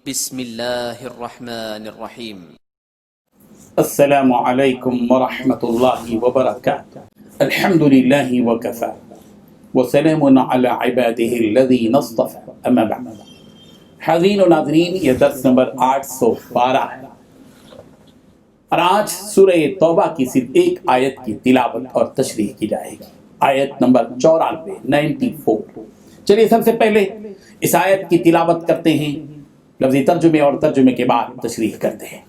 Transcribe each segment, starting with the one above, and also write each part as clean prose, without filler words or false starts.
بسم اللہ الرحمن الرحیم۔ السلام علیکم ورحمۃ اللہ وبرکاتہ۔ الحمد للہ وکفی وسلام علی عبادہ الذین اصطفی، اما بعد۔ حاضرین و ناظرین، یہ درس نمبر 812 ہے اور آج سورہ توبہ کی صرف ایک آیت کی تلاوت اور تشریح کی جائے گی، آیت نمبر 94۔ چلیے سب سے پہلے اس آیت کی تلاوت کرتے ہیں، لفظی ترجمے اور ترجمے کے بعد تشریح کرتے ہیں۔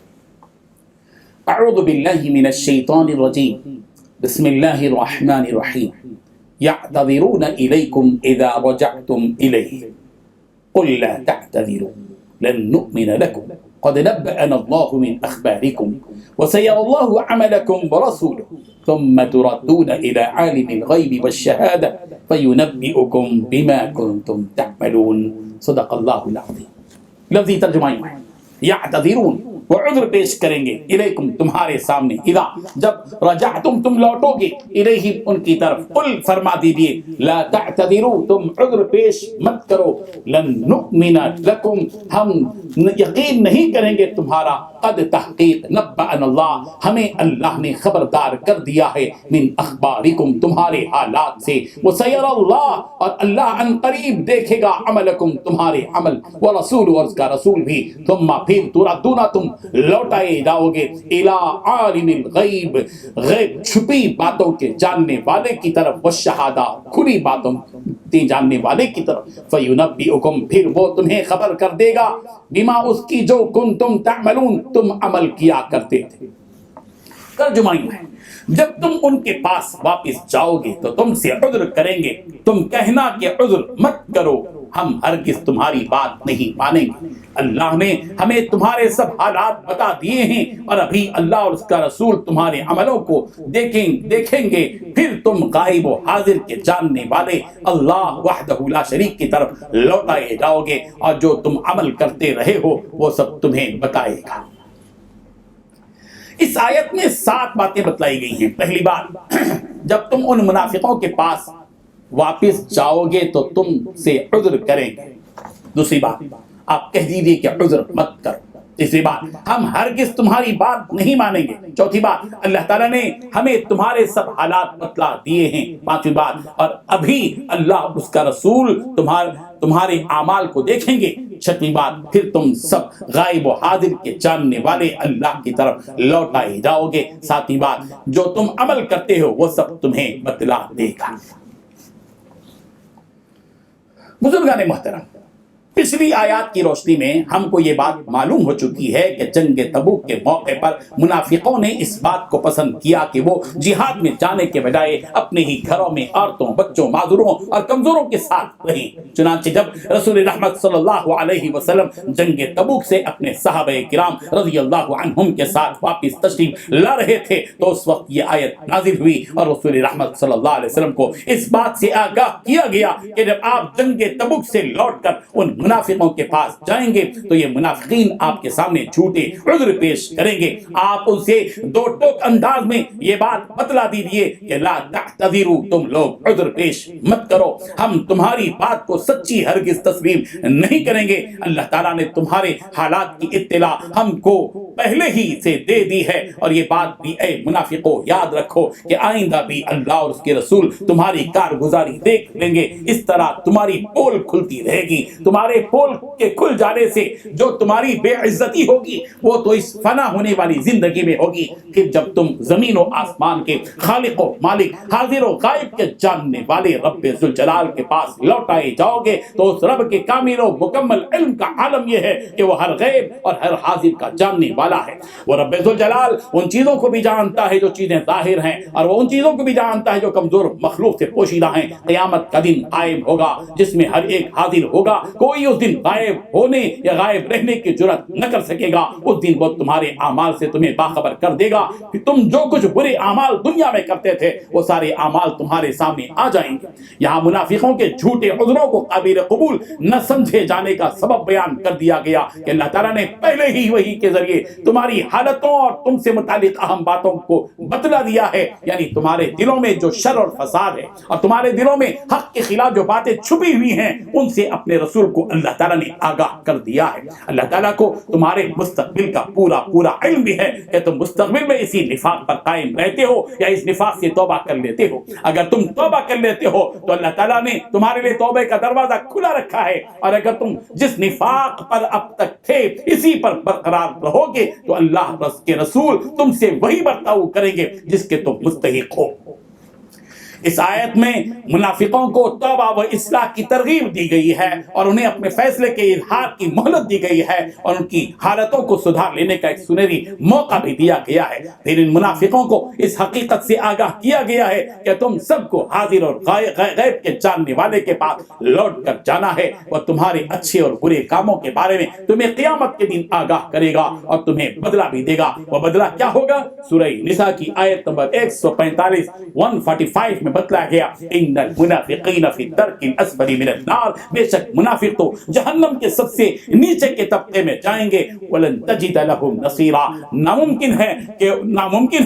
اعوذ باللہ من الشیطان الرجیم، بسم اللہ الرحمن الرحیم۔ یعتذرون الیکم اذا رجعتم الیہ قل لا تعتذروا لن نؤمن لکم قد نبأنا اللہ من اخبارکم وسیرى اللہ عملکم ورسولہ ثم تردون الى عالم الغیب والشہادة فینبئکم بما کنتم تعملون۔ صدق اللہ العظیم۔ لفظی ترجمہ ہے، یعتذرون، وہ عذر پیش کریں گے، الیکم تمہارے سامنے، اذا جب رجعتم تم لوٹو گے، الیہ ان کی طرف، قل فرما دیجئے، لا تعتذروا تم عذر پیش مت کرو، لن نؤمن لکم ہم یقین نہیں کریں گے تمہارا، قد تحقیق نبأنا اللہ ہمیں اللہ نے خبردار کر دیا ہے، من اخبارکم تمہارے حالات سے، وسیرى اللہ اور اللہ ان قریب دیکھے گا، عملکم تمہارے عمل، ورسول اور اس کا رسول بھی، ثم پھر تردون تم لوٹائے جاؤ گے، الی عالم الغیب غیب چھپی باتوں کے جاننے والے کی طرف، والشہادہ کھلی باتوں کے جاننے والے کی طرف، فینبئکم پھر وہ تمہیں خبر کر دے گا، بما اس کی جو کنتم تعملون تم عمل کیا کرتے تھے۔ ترجمہ ہے، جب تم ان کے پاس واپس جاؤ گے تو تم سے عذر کریں گے، تم کہنا کہ عذر مت کرو، ہم ہرگز تمہاری بات نہیں مانیں گے، اللہ نے ہمیں تمہارے سب حالات بتا دیے ہیں اور ابھی اللہ اور اس کا رسول تمہارے عملوں کو دیکھیں گے، پھر تم غائب و حاضر کے جاننے والے اللہ وحدہ لا شریک کی طرف لوٹائے جاؤ گے، اور جو تم عمل کرتے رہے ہو وہ سب تمہیں بتائے گا۔ اس آیت میں 7 باتیں بتلائی گئی ہیں۔ پہلی بات، جب تم ان منافقوں کے پاس واپس جاؤ گے تو تم سے عذر کریں گے۔ دوسری بات، آپ کہہ دیجیے کہ عذر مت کرو۔ تیسری بات، ہم ہرگز تمہاری بات نہیں مانیں گے۔ چوتھی بات، اللہ تعالیٰ نے ہمیں تمہارے سب حالات بتلا دیے ہیں۔ پانچویں بات، اور ابھی اللہ اس کا رسول تمہارے اعمال کو دیکھیں گے۔ چھٹویں بات، پھر تم سب غائب و حاضر کے جاننے والے اللہ کی طرف لوٹائے جاؤ گے۔ ساتویں بات، جو تم عمل کرتے ہو وہ سب تمہیں بتلا دے گا۔ بزرگان محترم، پچھلی آیات کی روشنی میں ہم کو یہ بات معلوم ہو چکی ہے کہ جنگ تبوک کے موقع پر منافقوں نے اس بات کو پسند کیا کہ وہ جہاد میں جانے کے بجائے اپنے ہی گھروں میں عورتوں، بچوں، معذوروں اور کمزوروں کے ساتھ رہیں۔ چنانچہ جب رسول رحمت صلی اللہ علیہ وسلم جنگ تبوک سے اپنے صحابہ کرام رضی اللہ عنہم کے ساتھ واپس تشریف لا رہے تھے تو اس وقت یہ آیت نازل ہوئی اور رسول رحمت صلی اللہ علیہ وسلم کو اس بات سے آگاہ کیا گیا کہ جب آپ جنگ تبوک سے لوٹ کر ان منافقوں کے پاس جائیں گے تو یہ منافقین آپ کے سامنے جھوٹے عذر پیش کریں گے۔ آپ ان سے دو ٹوک انداز میں یہ بات بتلا دیجیے کہ لا تعتذروا تم لوگ عذر پیش مت کرو، ہم تمہاری بات کو سچی ہرگز تسلیم نہیں کریں گے۔ اللہ تعالیٰ نے تمہارے حالات کی اطلاع ہم کو پہلے ہی سے دے دی ہے، اور یہ بات بھی اے منافقوں یاد رکھو کہ آئندہ بھی اللہ اور اس کے رسول تمہاری کارگزاری دیکھ لیں گے۔ اس طرح تمہاری پول کھلتی رہے گی۔ تمہارے پول کے کھل جانے سے جو تمہاری بے عزتی ہوگی وہ تو اس فنا ہونے والی زندگی میں ہوگی، پھر جب تم زمین و آسمان کے خالق و مالک، حاضر و غائب کے جاننے والے رب ذوالجلال کے پاس لوٹائے جاؤ گے تو اس رب کے کامل و مکمل علم کا عالم یہ ہے کہ وہ ہر غیب اور ہر حاضر کا جاننے والا ہے۔ وہ رب ذوالجلال ان چیزوں کو بھی جانتا ہے جو چیزیں ظاہر ہیں، اور وہ ان چیزوں کو بھی جانتا ہے جو کمزور مخلوق سے پوشیدہ ہیں۔ قیامت کا دن قائم ہوگا جس میں ہر ایک حاضر ہوگا، کوئی اس دن غائب ہونے یا غائب رہنے کی جرات نہ کر سکے گا۔ اس دن وہ تمہارے اعمال سے تمہیں باخبر کر دے گا کہ تم جو کچھ برے اعمال دنیا میں کرتے تھے وہ سارے اعمال تمہارے سامنے آ جائیں گے۔ یہاں منافقوں کے جھوٹے عذروں کو قابل قبول نہ سمجھے جانے کا سبب بیان کر دیا گیا کہ اللہ تعالیٰ نے پہلے ہی وحی کے ذریعے تمہاری حالتوں اور تم سے متعلق اہم باتوں کو بتلا دیا ہے، یعنی تمہارے دلوں میں جو شر اور فساد ہے اور تمہارے دلوں میں حق کے خلاف جو باتیں چھپی ہوئی ہیں ان سے اپنے رسول کو کو اللہ تعالیٰ نے آگاہ کر دیا ہے۔ اللہ تعالیٰ کو تمہارے مستقبل کا پورا علم بھی ہے کہ تم مستقبل میں اسی نفاق پر قائم رہتے ہو یا اس نفاق سے توبہ کر لیتے ہو۔ اگر تم توبہ کر لیتے ہو تو اللہ تعالیٰ نے تمہارے لیے توبہ کا دروازہ کھلا رکھا ہے، اور اگر تم جس نفاق پر اب تک تھے اسی پر برقرار رہو گے تو اللہ کے رسول تم سے وہی برتاؤ کریں گے جس کے تم مستحق ہو۔ اس آیت میں منافقوں کو توبہ و اصلاح کی ترغیب دی گئی ہے اور انہیں اپنے فیصلے کے اظہار کی مہلت دی گئی ہے اور ان کی حالتوں کو سدھار لینے کا ایک سنہری موقع بھی دیا گیا ہے۔ پھر ان منافقوں کو اس حقیقت سے آگاہ کیا گیا ہے کہ تم سب کو حاضر اور غیب کے جاننے والے کے پاس لوٹ کر جانا ہے، اور تمہارے اچھے اور برے کاموں کے بارے میں تمہیں قیامت کے دن آگاہ کرے گا اور تمہیں بدلہ بھی دے گا۔ وہ بدلہ کیا ہوگا؟ سورہ نساء کی آیت نمبر 145 145 میں بتلایا گیا، ان المنافقین فی الدرک الاسفل من النار، بے شک منافق تو جہنم کے سب سے نیچے کے طبقے میں جائیں گے، ولن تجد لهم نصیرا، ناممکن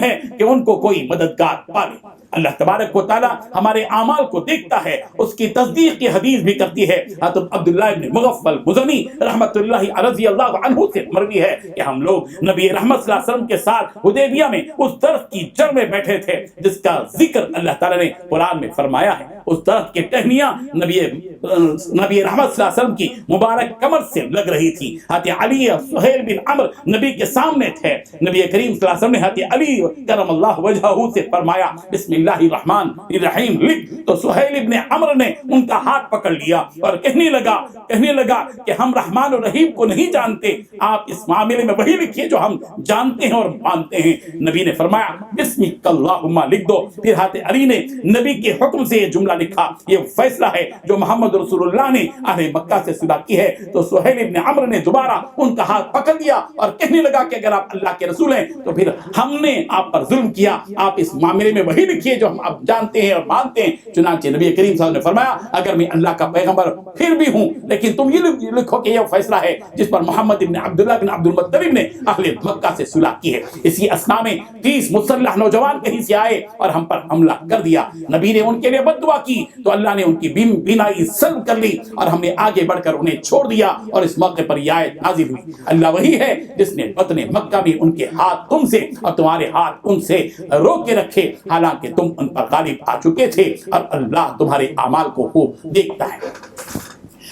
ہے کہ ان کو کوئی مددگار پالے۔ اللہ تبارک و تعالی ہمارے اعمال کو دیکھتا ہے، اس کی تصدیق کی حدیث بھی کرتی ہے۔ حضرت عبداللہ ابن مغفل مزنی رحمت اللہ رضی اللہ عنہ سے مروی ہے کہ ہم لوگ نبی رحمت صلی اللہ علیہ وسلم کے ساتھ حدیبیہ میں اس درخت کی جڑ میں بیٹھے تھے جس کا ذکر اللہ تعالی نے قرآن میں فرمایا ہے۔ اس درخت کی ٹہنیاں نبی رحمت صلی اللہ علیہ وسلم کی مبارک کمر سے لگ رہی تھی۔ حضرت علی اور سہیل بن عمر نبی کے سامنے تھے۔ نبی کریم صلی اللہ علیہ وسلم نے حضرت علی کرم اللہ وجہہ سے فرمایا بسم اللہ الرحمن الرحیم لکھ، تو سہیل ابن عمر نے ان کا ہاتھ پکڑ لیا اور کہنے لگا کہ ہم رحمان اور رحیم کو نہیں جانتے، آپ اس معاملے میں وہی لکھیے جو ہم جانتے ہیں اور مانتے ہیں۔ نبی نے فرمایا بسمک اللہم لکھ دو۔ پھر حضرت علی نے نبی کے حکم سے یہ جملہ لکھا، یہ فیصلہ ہے جو محمد رسول اللہ نے اہل مکہ سے صلح کی ہے۔ تو سہیل ابن عمر نے دوبارہ ان کا ہاتھ پکڑ لیا اور کہنے لگا کہ اگر آپ اللہ کے رسول ہیں تو پھر ہم نے آپ پر ظلم کیا، آپ اس معاملے میں وہی لکھیے جو ہم اب جانتے ہیں اور مانتے ہیں۔ چنانچہ نبی کریم صلی اللہ علیہ وسلم نے فرمایا اگر میں اللہ کا پیغمبر پھر بھی ہوں لیکن تم یہ لکھو کہ یہ فیصلہ ہے جس پر محمد ابن عبداللہ بن عبد المطلب نے اہل مکہ سے صلح کی ہے۔ اسی اسنا میں 30 مسلح نوجوان کہیں سے آئے اور ہم پر حملہ کر دیا۔ نبی نے ان کے لیے بد دعا کی تو اللہ نے ان کی بینائی سلب کر لی اور ہم نے آگے بڑھ کر انہیں چھوڑ دیا، اور اس موقع پر یہ آیت نازل ہوئی۔ اللہ وہی ہے جس نے بطن مکہ میں ان کے ہاتھ تم سے اور تمہارے ہاتھ ان سے روک کے رکھے، حالانکہ تم ان پر غالب آ چکے تھے، اور اللہ تمہارے اعمال کو خوب دیکھتا ہے۔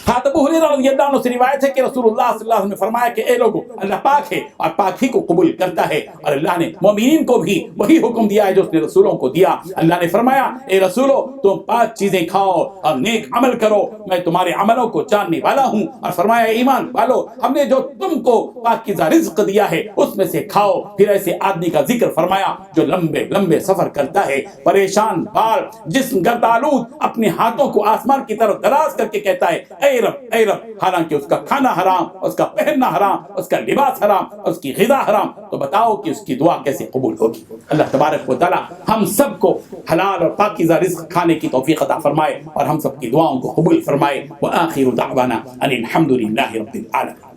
حضرت ابو ہریرہ رضی اللہ عنہ سے روایت ہے کہ رسول اللہ صلی اللہ علیہ وسلم نے فرمایا کہ اے لوگو، اللہ پاک ہے اور پاک ہی کو قبول کرتا ہے، اور اللہ نے مومنین کو بھی وہی حکم دیا ہے جو اس نے رسولوں کو دیا۔ اللہ نے فرمایا اے رسولو تم پاک چیزیں کھاؤ اور نیک عمل کرو، میں تمہارے عملوں کو جاننے والا ہوں۔ اور فرمایا ایمان والو، ہم نے جو تم کو پاکیزہ رزق دیا ہے اس میں سے کھاؤ۔ پھر ایسے آدمی کا ذکر فرمایا جو لمبے لمبے سفر کرتا ہے، پریشان بال، جسم گردآلود، اپنے ہاتھوں کو آسمان کی طرف دراز کر کے کہتا ہے اے رب، حالانکہ اس کا کھانا حرام، اس کا پہننا حرام، اس کا لباس حرام، اس کی غذا حرام، تو بتاؤ کہ اس کی دعا کیسے قبول ہوگی؟ اللہ تبارک و تعالی ہم سب کو حلال اور پاکیزہ رزق کھانے کی توفیق عطا فرمائے اور ہم سب کی دعاؤں کو قبول فرمائے۔ وآخر دعوانا ان الحمد للہ رب العالمین۔